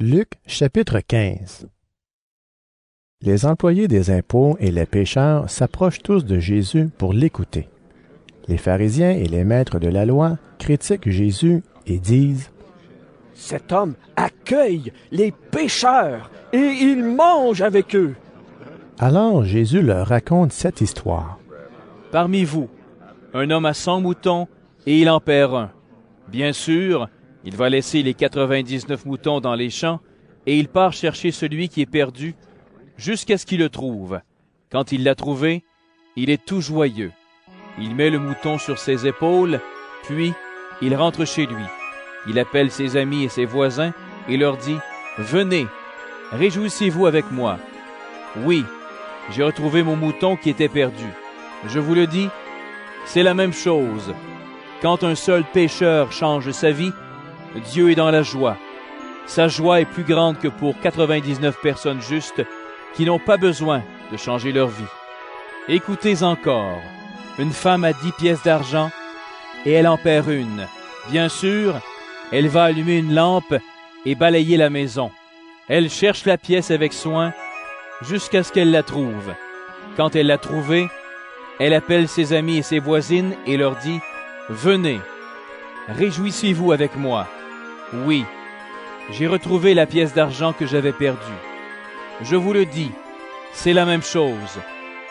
Luc chapitre 15. Les employés des impôts et les pécheurs s'approchent tous de Jésus pour l'écouter. Les pharisiens et les maîtres de la loi critiquent Jésus et disent: « Cet homme accueille les pécheurs et il mange avec eux. » Alors Jésus leur raconte cette histoire. « Parmi vous, un homme a 100 moutons et il en perd un. Bien sûr, il va laisser les 99 moutons dans les champs et il part chercher celui qui est perdu jusqu'à ce qu'il le trouve. Quand il l'a trouvé, il est tout joyeux. Il met le mouton sur ses épaules, puis il rentre chez lui. Il appelle ses amis et ses voisins et leur dit: « Venez, réjouissez-vous avec moi. Oui, j'ai retrouvé mon mouton qui était perdu. Je vous le dis, c'est la même chose. Quand un seul pécheur change sa vie, Dieu est dans la joie. Sa joie est plus grande que pour 99 personnes justes qui n'ont pas besoin de changer leur vie. Écoutez encore. Une femme a 10 pièces d'argent et elle en perd une. Bien sûr, elle va allumer une lampe et balayer la maison. Elle cherche la pièce avec soin jusqu'à ce qu'elle la trouve. Quand elle l'a trouvée, elle appelle ses amis et ses voisines et leur dit: « Venez, réjouissez-vous avec moi. Oui, j'ai retrouvé la pièce d'argent que j'avais perdue. Je vous le dis, c'est la même chose.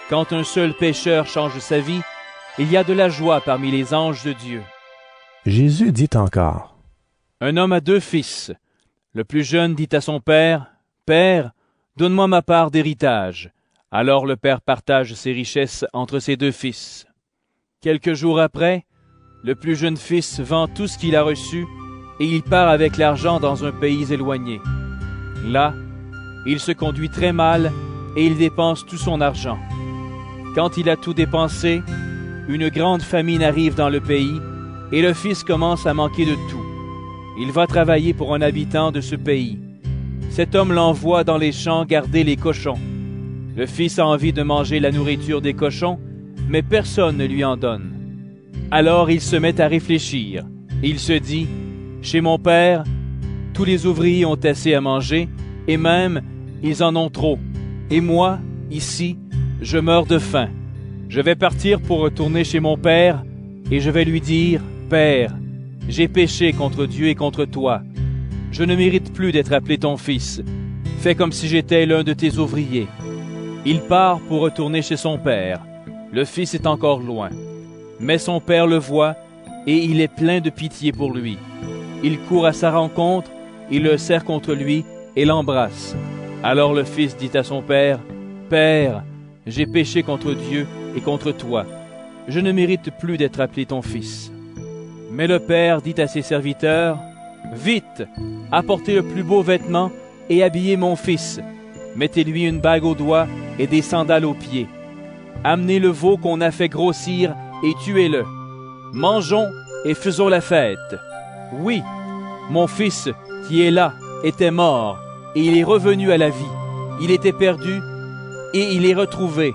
Quand un seul pécheur change sa vie, il y a de la joie parmi les anges de Dieu. » Jésus dit encore: « Un homme a 2 fils. Le plus jeune dit à son père: « Père, donne-moi ma part d'héritage. » Alors le père partage ses richesses entre ses 2 fils. Quelques jours après, le plus jeune fils vend tout ce qu'il a reçu et il part avec l'argent dans un pays éloigné. Là, il se conduit très mal et il dépense tout son argent. Quand il a tout dépensé, une grande famine arrive dans le pays et le fils commence à manquer de tout. Il va travailler pour un habitant de ce pays. Cet homme l'envoie dans les champs garder les cochons. Le fils a envie de manger la nourriture des cochons, mais personne ne lui en donne. Alors il se met à réfléchir. Il se dit: « Chez mon père, tous les ouvriers ont assez à manger, et même ils en ont trop. Et moi, ici, je meurs de faim. Je vais partir pour retourner chez mon père, et je vais lui dire: « Père, j'ai péché contre Dieu et contre toi. Je ne mérite plus d'être appelé ton fils. Fais comme si j'étais l'un de tes ouvriers. » Il part pour retourner chez son père. Le fils est encore loin. Mais son père le voit, et il est plein de pitié pour lui. Il court à sa rencontre, il le serre contre lui et l'embrasse. Alors le fils dit à son père: « Père, j'ai péché contre Dieu et contre toi. Je ne mérite plus d'être appelé ton fils. » Mais le père dit à ses serviteurs: « Vite, apportez le plus beau vêtement et habillez mon fils. Mettez-lui une bague au doigt et des sandales aux pieds. Amenez le veau qu'on a fait grossir et tuez-le. Mangeons et faisons la fête. Oui, mon fils qui est là était mort et il est revenu à la vie. Il était perdu et il est retrouvé.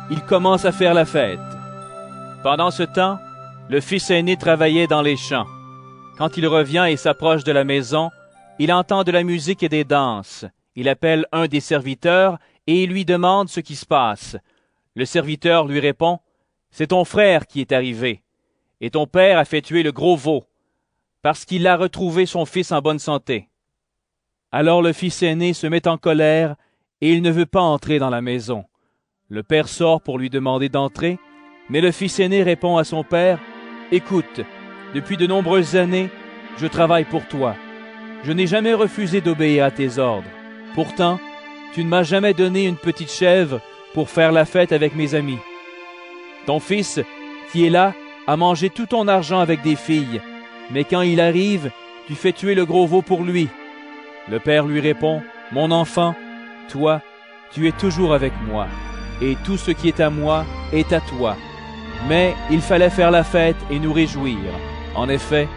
Il commence à faire la fête. » Pendant ce temps, le fils aîné travaillait dans les champs. Quand il revient et s'approche de la maison, il entend de la musique et des danses. Il appelle un des serviteurs et il lui demande ce qui se passe. Le serviteur lui répond: « C'est ton frère qui est arrivé, et ton père a fait tuer le gros veau, parce qu'il a retrouvé son fils en bonne santé. » Alors le fils aîné se met en colère et il ne veut pas entrer dans la maison. Le père sort pour lui demander d'entrer, mais le fils aîné répond à son père: « Écoute, depuis de nombreuses années, je travaille pour toi. Je n'ai jamais refusé d'obéir à tes ordres. Pourtant, tu ne m'as jamais donné une petite chèvre pour faire la fête avec mes amis. Ton fils, qui est là, a mangé tout ton argent avec des filles, mais quand il arrive, tu fais tuer le gros veau pour lui. » Le père lui répond: « Mon enfant, toi, tu es toujours avec moi, et tout ce qui est à moi est à toi. Mais il fallait faire la fête et nous réjouir. En effet,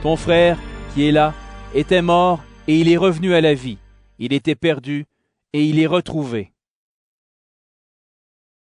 ton frère, qui est là, était mort et il est revenu à la vie. Il était perdu et il est retrouvé. »